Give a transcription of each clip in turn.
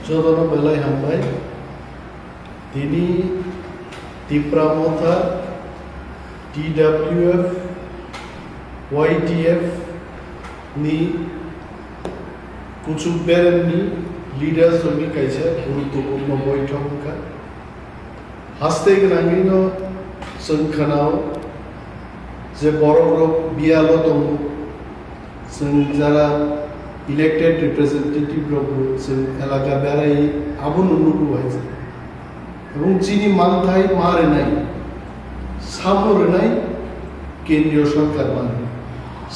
Jodono belai hambai tini Tipra Motha TWF YTF ni কুচুবেরের নি leader জমি কাইছে গুরুত্বপূর্ণ বৈঠক হাসতে গনাঙ্গিন সংখানাও যে বড় বড় বিয়ালো দङ जों যারা ইলেক্টেড রিপ্রেজেন্টেটিভ রব जों এলাকা বেড়াই আবু নুনু হয়েছে এবং যিনি মানথাই মারে নাই সামরে নাই কেন্দ্রীয় সরকার মানে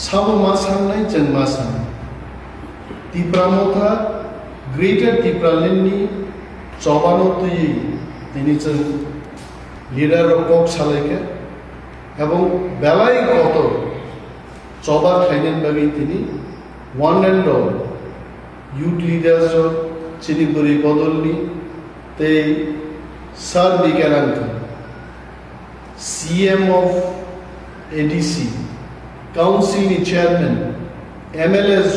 সাম মা সামনাই जों मा सानो Tipra Motha Greater Tipraland ni চবানতই তিনি जों লিডার রকক সালাইকে এবং বেলায় কত চবা খাইনেন বাকি তিনি one and all youth leaders চিনি বরি বদলনি তে সার বিকারাঙ্ক CM of ADC council ni chairman MLAs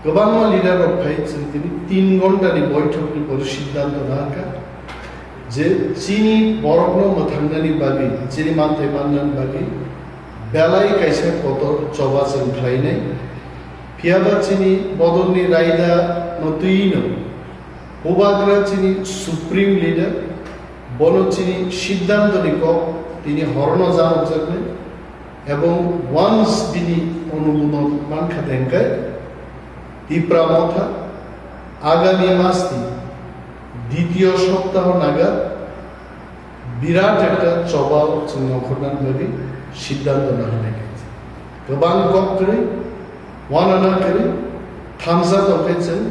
गोबां लिडार फाइ जों दिनै 3 घन्टानि बৈঠकनि परे सिद्धान्त लाखा जे चिनी बरफनो मोथांनानि बागै चिनी मानथाय माननानि बागै बेलाय काइसे कत चबा जों खालायनाय फियाबा चिनी बदलनि रायदा नतुइनो हबाग्रा चिनी सुप्रीम लिडार बनो चिनी सिद्धान्तनि क तिनि हरनो जानो जागने এবং ওয়ান্স बिनि अनुमोदन मानखा देंखाय Tipra Motha আগামী মাসটি দ্বিতীয় সপ্তাহ নাগাদ বিরাট একটা চবাও जों नखरनान बागै सिद्धान्त लानाय गैছে गोबां कक्रै वानाना करै थामसा दखाय जों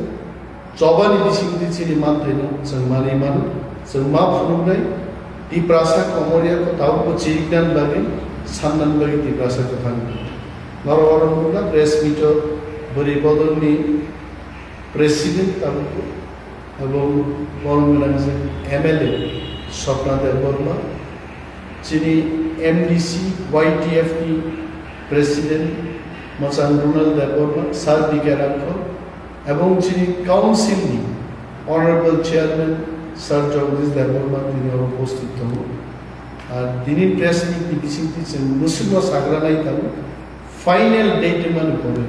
चबानि बिसिंनि चिनि मानथायनो जों मानि मानो जों मा फुनुनाय Tiprasa कमरिया को तावको चिरिकनान बागै साननान बागै Tiprasa को थांगो नरवरमुना प्रेस मिट बरि बदलनि प्रेसिडेंट ताबको এবং বরমগঞ্জের এমএলএ স্বপ্নাদেব বর্মা যিনি এমডিসি ওয়াইটিএফ কি প্রেসিডেন্ট মচান রুনাল দেব বর্মা স্যার বিকারাঙ্ক এবং যিনি কাউন্সিল নি অনারেবল চেয়ারম্যান স্যার জগদীশ দেব বর্মা তিনি উপস্থিত হন আর তিনি প্রেস মিট বিসিটি মুসলিম সাগরানাই তাম ফাইনাল ডেট মানে পড়ে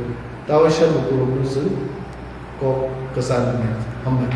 তাওয়াশা উপলব্ধ ক কেসান হামলা